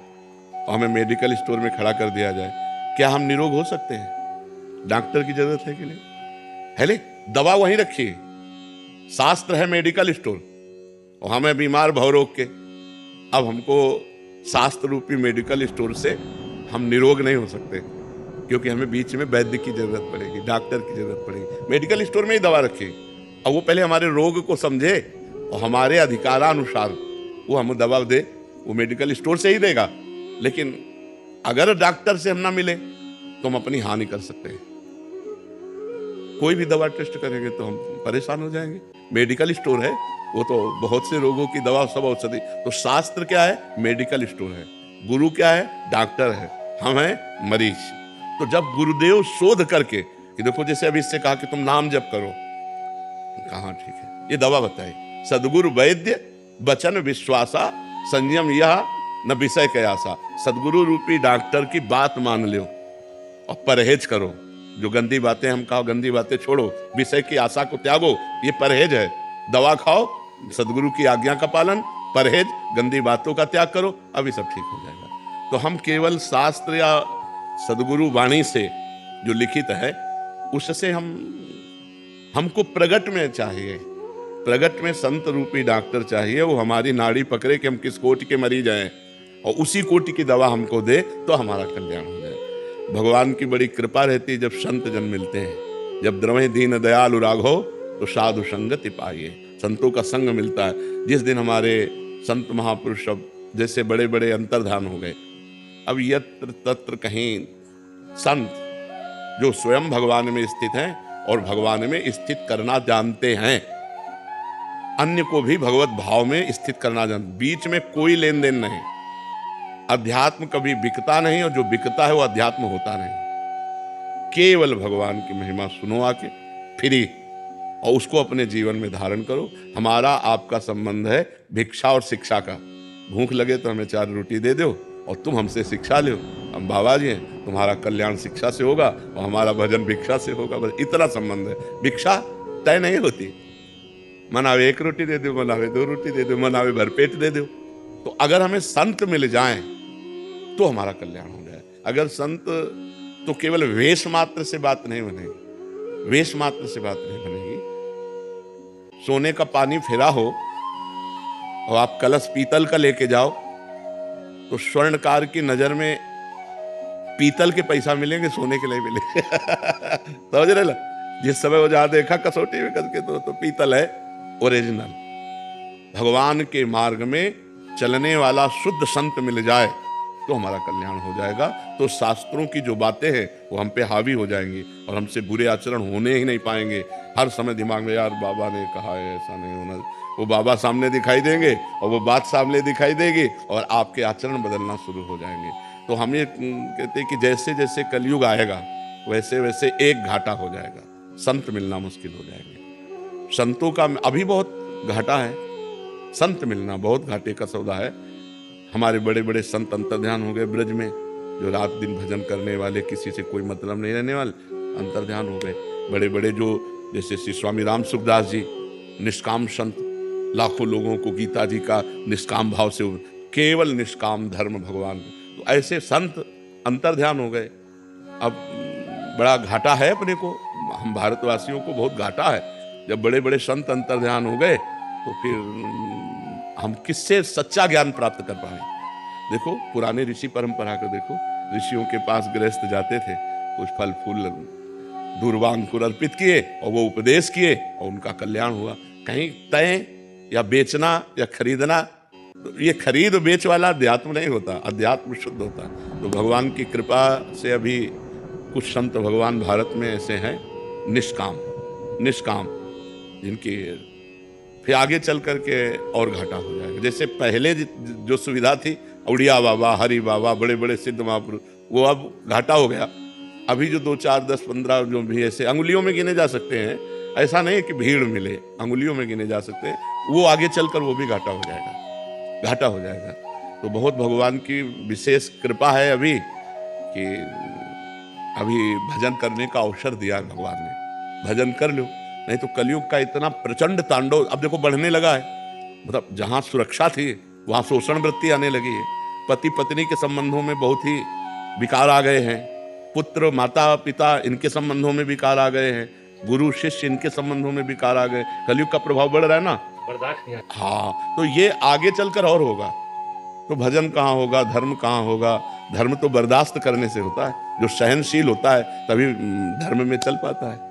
और हमें मेडिकल स्टोर में खड़ा कर दिया जाए, क्या हम निरोग हो सकते हैं? डॉक्टर की जरूरत है कि नहीं? है ले, दवा वहीं रखिए। शास्त्र है मेडिकल स्टोर और हमें बीमार भव रोग के, अब हमको शास्त्र रूपी मेडिकल स्टोर से हम निरोग नहीं हो सकते, क्योंकि हमें बीच में वैद्य की जरूरत पड़ेगी, डॉक्टर की जरूरत पड़ेगी। मेडिकल स्टोर में ही दवा रखिए, और वो पहले हमारे रोग को समझे और हमारे अधिकारानुसार वो हमें दवा दे। वो मेडिकल स्टोर से ही देगा, लेकिन अगर डॉक्टर से हम ना मिले तो हम अपनी हानि कर सकते हैं। कोई भी दवा टेस्ट करेंगे तो हम परेशान हो जाएंगे। मेडिकल स्टोर है वो तो बहुत से रोगों की दवा, सब औषधि। तो शास्त्र क्या है? मेडिकल स्टोर है। गुरु क्या है? डॉक्टर है। हम हैं मरीज। तो जब गुरुदेव शोध करके कि देखो, जैसे अभी इससे कहा कि तुम नाम जप करो, कहाँ ठीक है, ये दवा बताई। सदगुरु वैद्य वचन विश्वासा संयम यह न विषय के आशा। सदगुरु रूपी डॉक्टर की बात मान लो और परहेज करो। जो गंदी बातें हम कहो, गंदी बातें छोड़ो, विषय की आशा को त्यागो, ये परहेज है। दवा खाओ, सदगुरु की आज्ञा का पालन, परहेज, गंदी बातों का त्याग करो, अभी सब ठीक हो जाएगा। तो हम केवल शास्त्र या सदगुरु वाणी से जो लिखित है उससे हमको प्रगट में चाहिए, प्रगट में संत रूपी डॉक्टर चाहिए। वो हमारी नाड़ी पकड़े कि हम किस कोटि के मरीज हैं और उसी कोटि की दवा हमको दे तो हमारा कल्याण हो जाए। भगवान की बड़ी कृपा रहती है जब संत जन मिलते हैं। जब द्रवै दीन दयालु राघो तो साधु संगति पाइए। संतों का संग मिलता है। जिस दिन हमारे संत महापुरुष अब जैसे बड़े बड़े अंतर्धान हो गए, अब यत्र तत्र कहीं संत जो स्वयं भगवान में स्थित हैं और भगवान में स्थित करना जानते हैं, अन्य को भी भगवत भाव में स्थित करना जानते, बीच में कोई लेन देन नहीं। अध्यात्म कभी बिकता नहीं और जो बिकता है वो अध्यात्म होता नहीं। केवल भगवान की महिमा सुनो आके फ्री और उसको अपने जीवन में धारण करो। हमारा आपका संबंध है भिक्षा और शिक्षा का। भूख लगे तो हमें 4 रोटी दे दो और तुम हमसे शिक्षा लो। हम बाबा जी हैं, तुम्हारा कल्याण शिक्षा से होगा और हमारा भजन भिक्षा से होगा। बस इतना संबंध है। भिक्षा तय नहीं होती। मनावे 1 रोटी दे दो, मनावे 2 रोटी दे दो, मनावे भरपेट दे दो। तो अगर हमें संत मिल जाएं तो हमारा कल्याण हो जाए। अगर संत तो केवल वेश मात्र से बात नहीं बनेगी, वेश मात्र से बात नहीं बनेगी। सोने का पानी फिरा हो और आप कलश पीतल का लेके जाओ तो स्वर्णकार की नजर में पीतल के पैसा मिलेंगे, सोने के नहीं मिलेंगे। समझ रहे ना? जिस समय वो जहां देखा कसौटी में करके तो पीतल है ओरिजिनल। भगवान के मार्ग में चलने वाला शुद्ध संत मिल जाए तो हमारा कल्याण हो जाएगा। तो शास्त्रों की जो बातें हैं वो हम पे हावी हो जाएंगी और हमसे बुरे आचरण होने ही नहीं पाएंगे। हर समय दिमाग में यार बाबा ने कहा है ऐसा नहीं होना, वो बाबा सामने दिखाई देंगे और वो बात सामने दिखाई देगी और आपके आचरण बदलना शुरू हो जाएंगे। तो हम ये कहते हैं कि जैसे जैसे कलयुग आएगा वैसे वैसे एक घाटा हो जाएगा, संत मिलना मुश्किल हो जाएंगे। संतों का अभी बहुत घाटा है, संत मिलना बहुत घाटे का सौदा है। हमारे बड़े बड़े संत अंतर्ध्यान हो गए ब्रज में, जो रात दिन भजन करने वाले, किसी से कोई मतलब नहीं रहने वाले, अंतर्ध्यान हो गए। बड़े बड़े जो जैसे श्री स्वामी राम सुखदास जी, निष्काम संत, लाखों लोगों को गीता जी का निष्काम भाव से, केवल निष्काम धर्म भगवान। तो ऐसे संत अंतर्ध्यान हो गए। अब बड़ा घाटा है अपने को, हम भारतवासियों को बहुत घाटा है। जब बड़े बड़े संत अंतर्ध्यान हो गए तो फिर हम किससे सच्चा ज्ञान प्राप्त कर पाए? देखो पुराने ऋषि परंपरा को देखो, ऋषियों के पास गृहस्थ जाते थे, कुछ फल फूल दूर्वांकुर अर्पित किए और वो उपदेश किए और उनका कल्याण हुआ। कहीं तय या बेचना या खरीदना, तो ये खरीद बेच वाला अध्यात्म नहीं होता, अध्यात्म शुद्ध होता। तो भगवान की कृपा से अभी कुछ संत भगवान भारत में ऐसे हैं निष्काम जिनकी फिर आगे चल करके और घाटा हो जाएगा। जैसे पहले जो सुविधा थी, उड़िया बाबा, हरि बाबा, बड़े बड़े सिद्ध महापुरुष, वो अब घाटा हो गया। अभी जो 2, 4, 10, 15 जो भी ऐसे अंगुलियों में गिने जा सकते हैं, ऐसा नहीं कि भीड़ मिले, अंगुलियों में गिने जा सकते हैं, वो आगे चलकर वो भी घाटा हो जाएगा, घाटा हो जाएगा। तो बहुत भगवान की विशेष कृपा है अभी कि अभी भजन करने का अवसर दिया भगवान ने। भजन कर लो, नहीं तो कलयुग का इतना प्रचंड तांडव अब देखो बढ़ने लगा है। मतलब जहां सुरक्षा थी वहां शोषण वृत्ति आने लगी है। पति पत्नी के संबंधों में बहुत ही विकार आ गए हैं, पुत्र माता पिता इनके संबंधों में विकार आ गए हैं, गुरु शिष्य इनके संबंधों में विकार आ गए। कलयुग का प्रभाव बढ़ रहा है ना, बर्दाश्त नहीं। हाँ, तो ये आगे चलकर और होगा। तो भजन कहाँ होगा, धर्म कहाँ होगा? धर्म तो बर्दाश्त करने से होता है, जो सहनशील होता है तभी धर्म में चल पाता है।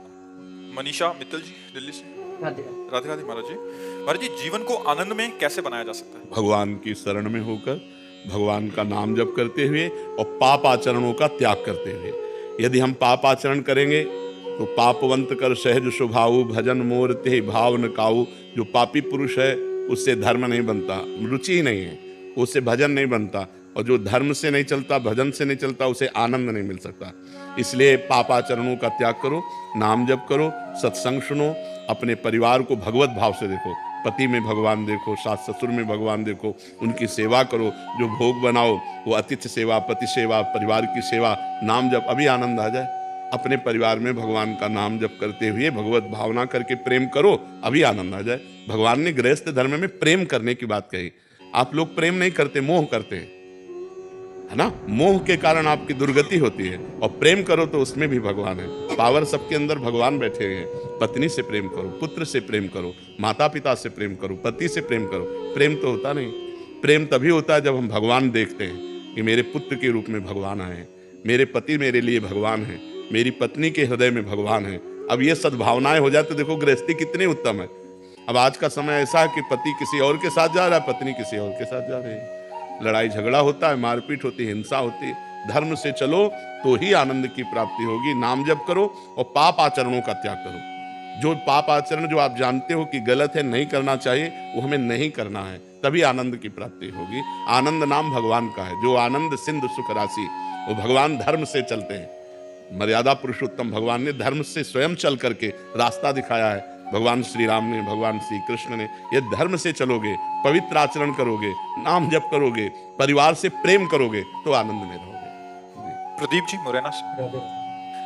मनीषा मित्तल जी दिल्ली से। राधे राधे महाराज जी। महाराज जी, जीवन को आनंद में कैसे बनाया जा सकता है? भगवान की शरण में होकर, भगवान का नाम जप करते हुए और पाप आचरणों का त्याग करते हुए। यदि हम पाप आचरण करेंगे तो पापवंत कर सहज स्वभाव, भजन मोर ते भाव न काऊ। जो पापी पुरुष है उससे धर्म नहीं बनता, रुचि ही नहीं है, उससे भजन नहीं बनता। और जो धर्म से नहीं चलता, भजन से नहीं चलता, उसे आनंद नहीं मिल सकता। इसलिए पापाचरणों का त्याग करो, नाम जप करो, सत्संग सुनो, अपने परिवार को भगवत भाव से देखो। पति में भगवान देखो, सास ससुर में भगवान देखो, उनकी सेवा करो, जो भोग बनाओ वो अतिथि सेवा, पति सेवा, परिवार की सेवा, नाम जप, अभी आनंद आ जाए। अपने परिवार में भगवान का नाम जप करते हुए भगवत भावना करके प्रेम करो, अभी आनंद आ जाए। भगवान ने गृहस्थ धर्म में प्रेम करने की बात कही। आप लोग प्रेम नहीं करते, मोह करते हैं, है ना। मोह के कारण आपकी दुर्गति होती है, और प्रेम करो तो उसमें भी भगवान है। पावर सबके अंदर भगवान बैठे हुए हैं। पत्नी से प्रेम करो, पुत्र से प्रेम करो, माता पिता से प्रेम करो, पति से प्रेम करो। प्रेम तो होता नहीं। प्रेम तभी होता है जब हम भगवान देखते हैं कि मेरे पुत्र के रूप में भगवान आए, मेरे पति मेरे लिए भगवान है, मेरी पत्नी के हृदय में भगवान है। अब ये सद्भावनाएं हो जाए तो देखो गृहस्थी कितनी उत्तम है। अब आज का समय ऐसा है कि पति किसी और के साथ जा रहा है, पत्नी किसी और के साथ जा रही है, लड़ाई झगड़ा होता है, मारपीट होती है, हिंसा होती है। धर्म से चलो तो ही आनंद की प्राप्ति होगी। नाम जप करो और पाप आचरणों का त्याग करो। जो पाप आचरण जो आप जानते हो कि गलत है, नहीं करना चाहिए, वो हमें नहीं करना है, तभी आनंद की प्राप्ति होगी। आनंद नाम भगवान का है। जो आनंद सिंधु सुख राशि, वो भगवान धर्म से चलते हैं। मर्यादा पुरुषोत्तम भगवान ने धर्म से स्वयं चल करके रास्ता दिखाया है। भगवान श्री राम ने, भगवान श्री कृष्ण ने, ये धर्म से चलोगे, पवित्र आचरण करोगे, नाम जप करोगे, परिवार से प्रेम करोगे तो आनंद में रहोगे। प्रदीप जी मुरैना से।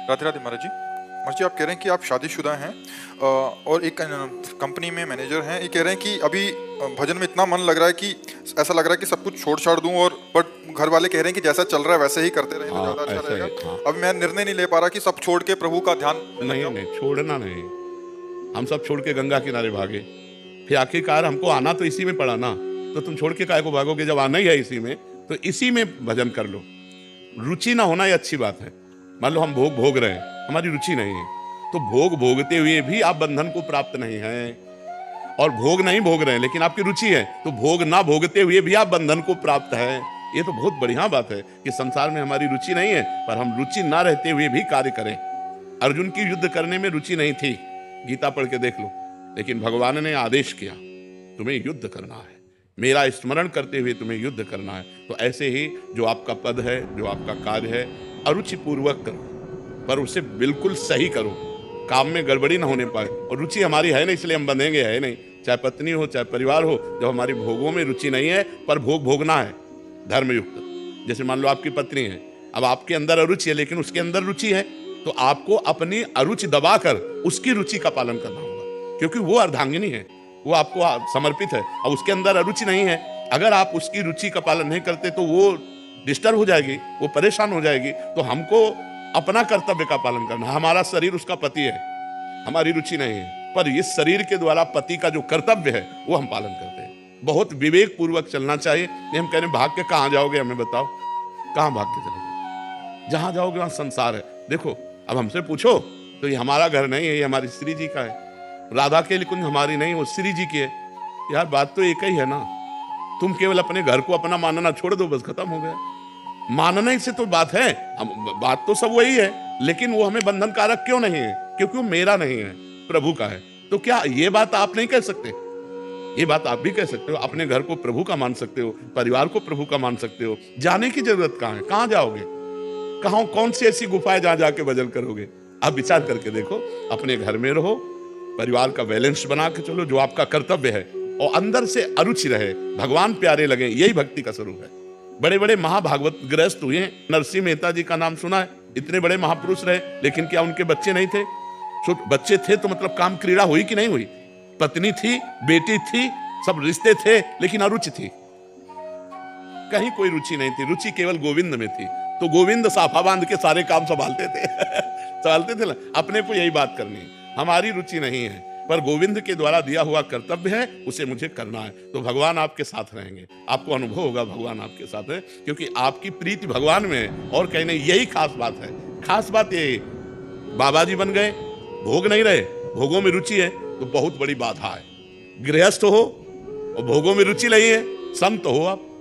राधे राधे महाराज जी। महाराज जी, आप कह रहे हैं कि आप शादीशुदा हैं और एक कंपनी में मैनेजर हैं। ये कह रहे हैं कि अभी भजन में इतना मन लग रहा है कि ऐसा लग रहा है कि सब कुछ छोड़ छाड़ दूं, और बट घर वाले कह रहे हैं कि जैसा चल रहा है वैसे ही करते रहें तो ज्यादा अच्छा रहेगा। अब मैं निर्णय नहीं ले पा रहा कि सब छोड़ के प्रभु का ध्यान। नहीं, छोड़ना नहीं। हम सब छोड़ के गंगा किनारे भागे, फिर आखिरकार हमको आना तो इसी में पड़ा ना, तो तुम छोड़ के काहे को भागोगे? जब आना ही है इसी में, तो इसी में भजन कर लो। रुचि ना होना ये अच्छी बात है। मान लो हम भोग भोग रहे हैं, हमारी रुचि नहीं है, तो भोग भोगते हुए भी आप बंधन को प्राप्त नहीं है। और भोग नहीं भोग रहे हैं लेकिन आपकी रुचि है, तो भोग ना भोगते हुए भी आप बंधन को प्राप्त है। ये तो बहुत बढ़िया बात है कि संसार में हमारी रुचि नहीं है, पर हम रुचि ना रहते हुए भी कार्य करें। अर्जुन की युद्ध करने में रुचि नहीं थी, गीता पढ़ के देख लो, लेकिन भगवान ने आदेश किया तुम्हें युद्ध करना है, मेरा स्मरण करते हुए तुम्हें युद्ध करना है। तो ऐसे ही जो आपका पद है, जो आपका कार्य है, अरुचि पूर्वक करो, पर उसे बिल्कुल सही करो, काम में गड़बड़ी ना होने पाए। और रुचि हमारी है नहीं, इसलिए हम बंधेंगे है नहीं। चाहे पत्नी हो, चाहे परिवार हो, जब हमारी भोगों में रुचि नहीं है, पर भोग भोगना है धर्मयुक्त। जैसे मान लो आपकी पत्नी है, अब आपके अंदर अरुचि है लेकिन उसके अंदर रुचि है, तो आपको अपनी अरुचि दबाकर उसकी रुचि का पालन करना होगा, क्योंकि वो अर्धांगिनी है, वो आपको समर्पित है। अब उसके अंदर अरुचि नहीं है, अगर आप उसकी रुचि का पालन नहीं करते तो वो डिस्टर्ब हो जाएगी, वो परेशान हो जाएगी। तो हमको अपना कर्तव्य का पालन करना। हमारा शरीर उसका पति है, हमारी रुचि नहीं है, पर इस शरीर के द्वारा पति का जो कर्तव्य है वो हम पालन करते हैं। बहुत विवेक पूर्वक चलना चाहिए। नहीं हम कह रहे भाग के कहाँ जाओगे, हमें बताओ कहाँ भाग के चलोगे? जहाँ जाओगे वहाँ संसार है। देखो अब हमसे पूछो तो ये हमारा घर नहीं है, ये हमारी श्री जी का है। राधा के लिए कुंज हमारी नहीं, वो श्री जी की है। यार बात तो एक ही है ना। तुम केवल अपने घर को अपना मानना छोड़ दो, बस खत्म हो गया। मानने से तो बात है, बात तो सब वही है, लेकिन वो हमें बंधन कारक क्यों नहीं है? क्योंकि वो मेरा नहीं है, प्रभु का है। तो क्या ये बात आप नहीं कह सकते? ये बात आप भी कह सकते हो। अपने घर को प्रभु का मान सकते हो, परिवार को प्रभु का मान सकते हो। जाने की जरूरत कहाँ है? कहाँ जाओगे? कहाँ कौन सी ऐसी गुफा है जहां जाके भजन करोगे? आप विचार करके देखो। अपने घर में रहो, परिवार का बैलेंस बना के चलो, जो आपका कर्तव्य है, और अंदर से अरुचि रहे, भगवान प्यारे लगे, यही भक्ति का स्वरूप है। बड़े बड़े महाभागवत गृहस्थ हुए हैं। नरसिंह मेहता जी का नाम सुना है, इतने बड़े महापुरुष रहे, लेकिन क्या उनके बच्चे नहीं थे? बच्चे थे तो मतलब काम क्रीड़ा हुई कि नहीं हुई? पत्नी थी, बेटी थी, सब रिश्ते थे, लेकिन अरुचि थी, कहीं कोई रुचि नहीं थी। रुचि केवल गोविंद में थी। तो गोविंद साफा बांध के सारे काम संभालते थे संभालते थे ना। अपने को यही बात करनी है, हमारी रुचि नहीं है, पर गोविंद के द्वारा दिया हुआ कर्तव्य है, उसे मुझे करना है। तो भगवान आपके साथ रहेंगे, आपको अनुभव होगा भगवान आपके साथ है, क्योंकि आपकी प्रीति भगवान में है। और कहीं नहीं, यही खास बात है। खास बात ये, बाबा जी बन गए, भोग नहीं रहे, भोगों में रुचि है, तो बहुत बड़ी बाधा है। गृहस्थ हो और भोगों में रुचि नहीं है, संत हो आप।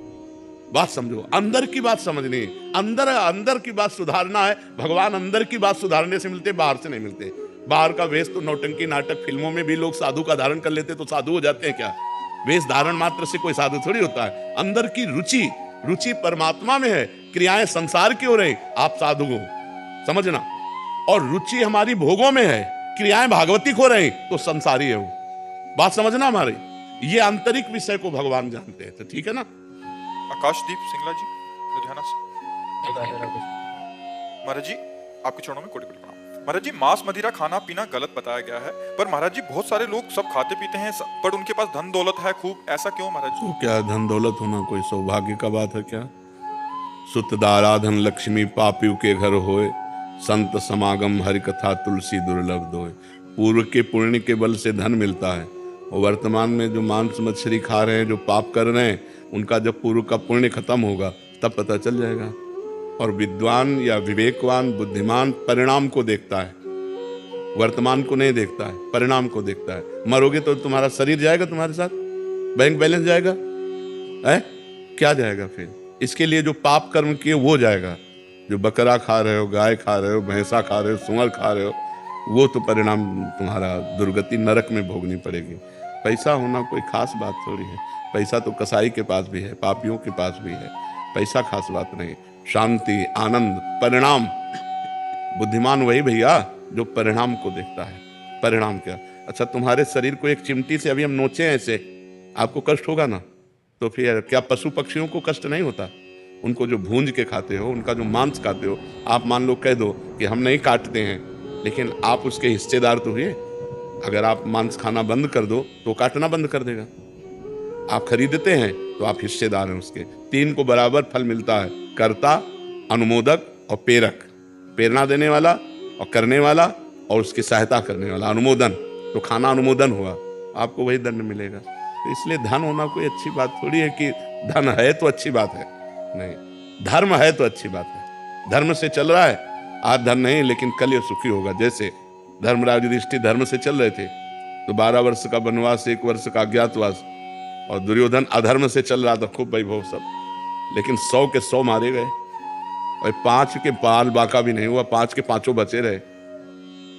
बात समझो, अंदर की बात समझनी है, अंदर की बात सुधारना है। भगवान अंदर की बात सुधारने से मिलते, बाहर से नहीं मिलते। बाहर का वेश तो नौटंकी नाटक फिल्मों में भी लोग साधु का धारण कर लेते तो साधु हो जाते हैं क्या? वेश धारण मात्र से कोई साधु थोड़ी होता है। अंदर की रुचि परमात्मा में है, क्रियाएं संसार की हो रही, आप साधु हो, समझना। और रुचि हमारी भोगों में है, क्रियाएं भागवतिक हो रही, तो संसारी है वो। बात समझना हमारी। ये आंतरिक विषय को भगवान जानते हैं। तो ठीक है ना। आकाशदीप सिंगला जी लुधियाना से। महाराज जी आपके चरणों में कोटि कोटि प्रणाम। महाराज जी मांस मदिरा खाना पीना गलत बताया गया है, पर महाराज जी बहुत सारे लोग सब खाते पीते हैं पर उनके पास धन दौलत है खूब, ऐसा क्यों महाराज जी? तो क्या धन दौलत होना कोई सौभाग्य का बात है क्या? सुत दाराधन लक्ष्मी पापियों के घर होए, संत समागम हरि कथा तुलसी दुर्लभ दोए। पूर्व के पुण्य के बल से धन मिलता है, और वर्तमान में जो मांस मछली खा रहे हैं, जो पाप कर रहे हैं, उनका जब पूर्व का पुण्य खत्म होगा तब पता चल जाएगा। और विद्वान या विवेकवान बुद्धिमान परिणाम को देखता है, वर्तमान को नहीं देखता है, परिणाम को देखता है। मरोगे तो तुम्हारा शरीर जाएगा तुम्हारे साथ, बैंक बैलेंस जाएगा है, क्या जाएगा फिर? इसके लिए जो पाप कर्म किए वो जाएगा। जो बकरा खा रहे हो, गाय खा रहे हो, भैंसा खा रहे हो, सुअर खा रहे हो, वो तो परिणाम तुम्हारा दुर्गति नरक में भोगनी पड़ेगी। पैसा होना कोई खास बात थोड़ी है। पैसा तो कसाई के पास भी है, पापियों के पास भी है। पैसा खास बात नहीं। शांति, आनंद, परिणाम। बुद्धिमान वही भैया जो परिणाम को देखता है। परिणाम क्या? अच्छा, तुम्हारे शरीर को एक चिमटी से अभी हम नोचे ऐसे, आपको कष्ट होगा ना? तो फिर क्या पशु पक्षियों को कष्ट नहीं होता? उनको जो भूंज के खाते हो, उनका जो मांस खाते हो, आप मान लो कह दो कि हम नहीं काटते हैं, लेकिन आप उसके हिस्सेदार तो हुए। अगर आप मांस खाना बंद कर दो तो काटना बंद कर देगा। आप खरीदते हैं तो आप हिस्सेदार हैं उसके। तीन को बराबर फल मिलता है, कर्ता, अनुमोदक और प्रेरक। प्रेरणा देने वाला और करने वाला और उसकी सहायता करने वाला, अनुमोदन। तो खाना अनुमोदन हुआ, आपको वही दंड मिलेगा। तो इसलिए धन होना कोई अच्छी बात थोड़ी है कि धन है तो अच्छी बात है, नहीं। धर्म है तो अच्छी बात है, धर्म से चल रहा है। आज धन नहीं, लेकिन कल ये सुखी होगा। जैसे धर्मराज युधिष्ठिर धर्म से चल रहे थे तो 12 वर्ष का वनवास, 1 वर्ष का अज्ञातवास, और दुर्योधन अधर्म से चल रहा था, खूब वैभव सब, लेकिन 100 के 100 मारे गए और 5 के बाल बाका भी नहीं हुआ, 5 के 5 बचे रहे।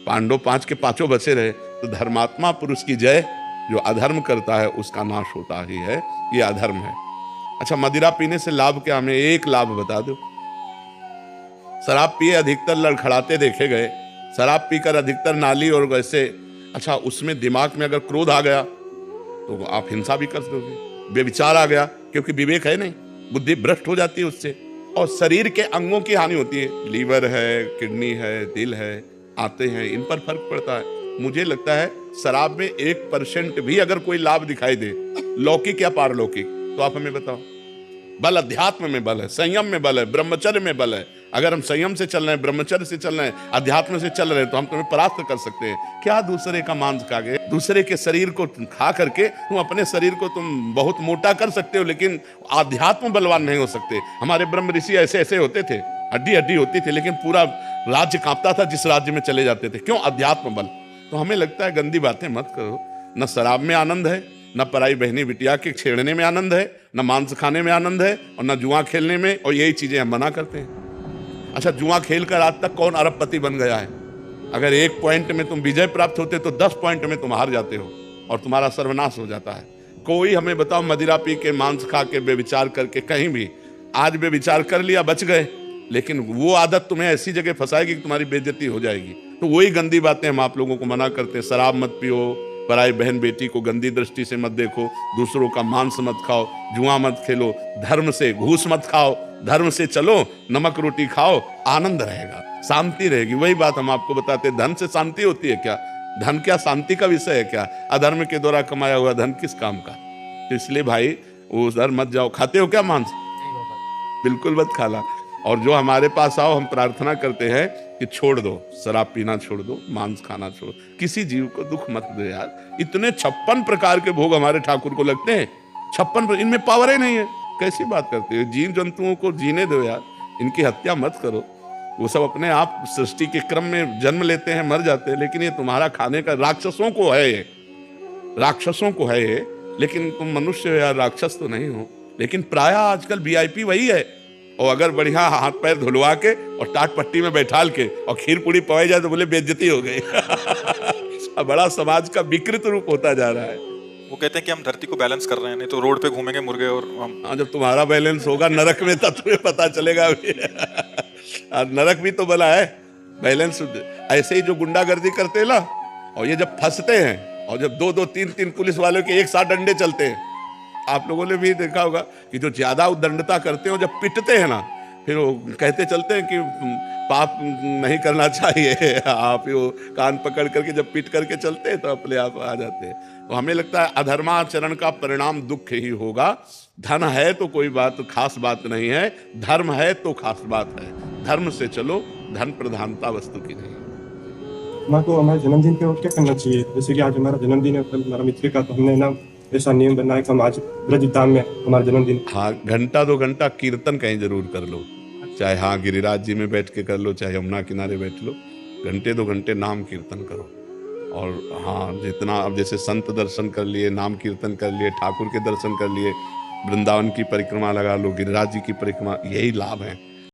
पांडव 5 के 5 बचे रहे। तो धर्मात्मा पुरुष की जय, जो अधर्म करता है उसका नाश होता ही है। ये अधर्म है। अच्छा, मदिरा पीने से लाभ क्या? हमें एक लाभ बता दो। शराब पिए अधिकतर लड़खड़ाते देखे गए, शराब पीकर अधिकतर नाली और वैसे। अच्छा, उसमें दिमाग में अगर क्रोध आ गया तो आप हिंसा भी कर दोगे। बेविचार आ गया, क्योंकि विवेक है नहीं, बुद्धि भ्रष्ट हो जाती है उससे, और शरीर के अंगों की हानि होती है। लीवर है, किडनी है, दिल है, आते हैं, इन पर फर्क पड़ता है। मुझे लगता है शराब में 1% भी अगर कोई लाभ दिखाई दे, लौकिक या पारलौकिक, तो आप हमें बताओ। बल अध्यात्म में बल है, संयम में बल है, ब्रह्मचर्य में बल है। अगर हम संयम से चल रहे हैं, ब्रह्मचर्य से चल रहे हैं, अध्यात्म से चल रहे हैं, तो हम तुम्हें परास्त कर सकते हैं। क्या दूसरे का मांस खा के, दूसरे के शरीर को खा करके तुम अपने शरीर को तुम बहुत मोटा कर सकते हो, लेकिन आध्यात्म बलवान नहीं हो सकते। हमारे ब्रह्म ऋषि ऐसे ऐसे होते थे, हड्डी हड्डी होती थी, लेकिन पूरा राज्य कांपता था जिस राज्य में चले जाते थे। क्यों? अध्यात्म बल। तो हमें लगता है गंदी बातें मत करो। न शराब में आनंद है, न पराई बहनी बिटिया के छेड़ने में आनंद है, न मांस खाने में आनंद है, और न जुआ खेलने में, और यही चीजें हम मना करते हैं। अच्छा, जुआ खेलकर आज तक कौन अरबपति बन गया है? अगर 1 पॉइंट में तुम विजय प्राप्त होते तो 10 पॉइंट में तुम हार जाते हो और तुम्हारा सर्वनाश हो जाता है। कोई हमें बताओ, मदिरा पी के, मांस खा के, बेविचार करके, कहीं भी आज बेविचार कर लिया, बच गए, लेकिन वो आदत तुम्हें ऐसी जगह फंसाएगी कि तुम्हारी बेइज्जती हो जाएगी। तो वही गंदी बातें हम आप लोगों को मना करते हैं। शराब मत पियो, पराई बहन बेटी को गंदी दृष्टि से मत देखो, दूसरों का मांस मत खाओ, जुआ मत खेलो, धर्म से घूस मत खाओ, धर्म से चलो, नमक रोटी खाओ, आनंद रहेगा, शांति रहेगी। वही बात हम आपको बताते हैं। धन से शांति होती है क्या? धन क्या शांति का विषय है क्या? अधर्म के द्वारा कमाया हुआ धन किस काम का? तो इसलिए भाई उधर मत जाओ। खाते हो क्या मांस? बिल्कुल मत खाना। और जो हमारे पास आओ, हम प्रार्थना करते हैं कि छोड़ दो, शराब पीना छोड़ दो, मांस खाना छोड़ो, किसी जीव को दुख मत दो यार। इतने 56 प्रकार के भोग हमारे ठाकुर को लगते हैं, 56, इनमें पावर ही नहीं है। कैसी बात करते हो? जीव जंतुओं को जीने दो यार, इनकी हत्या मत करो। वो सब अपने आप सृष्टि के क्रम में जन्म लेते हैं, मर जाते हैं, लेकिन ये तुम्हारा खाने का, राक्षसों को है ये, राक्षसों को है ये, लेकिन तुम मनुष्य हो यार, राक्षस तो नहीं हो। लेकिन प्रायः आजकल VIP वही है, और अगर बढ़िया हाथ पैर धुलवा के और टाट पट्टी में बैठाल के और खीर पूड़ी पवाई जाए तो बोले बेइज्जती हो गई। बड़ा समाज का विकृत रूप होता जा रहा है। वो कहते हैं कि हम धरती को बैलेंस कर रहे हैं, नहीं तो रोड पे घूमेंगे मुर्गे और हम। हाँ, जब तुम्हारा बैलेंस होगा नरक में तब तुम्हें पता चलेगा। नरक भी तो बना है बैलेंस। ऐसे ही जो गुंडागर्दी करते हैं ना, और ये जब फंसते हैं और जब दो दो तीन तीन पुलिस वालों के एक साथ डंडे चलते हैं, आप लोगों ने भी देखा होगा कि जो ज्यादा उद्दंडता करते हैं, जब पिटते हैं ना, फिर वो कहते चलते हैं कि पाप नहीं करना चाहिए। आप वो कान पकड़ करके जब पीट करके चलते हैं तो अपने आप आ जाते हैं। तो हमें लगता है अधर्माचरण का परिणाम दुख ही होगा। धन है तो कोई बात खास बात नहीं है, धर्म है तो खास बात है। धर्म से चलो, धन प्रधानता वस्तु की नहीं। हमारे को हमारे जन्मदिन पे और क्या करना चाहिए? जैसे कि आज हमारा जन्मदिन है, कल हमारा मित्र का, तो हमने ना ऐसा नियम बनाया कि हम आज ब्रजधाम में हमारा जन्मदिन। हाँ, घंटा 2 घंटा कीर्तन कहीं जरूर कर लो, चाहे हाँ गिरिराज जी में बैठ के कर लो, चाहे यमुना किनारे बैठ लो, घंटे 2 घंटे नाम कीर्तन करो। और हाँ, जितना अब जैसे संत दर्शन कर लिए, नाम कीर्तन कर लिए, ठाकुर के दर्शन कर लिए, वृंदावन की परिक्रमा लगा लो, गिरिराज जी की परिक्रमा, यही लाभ है।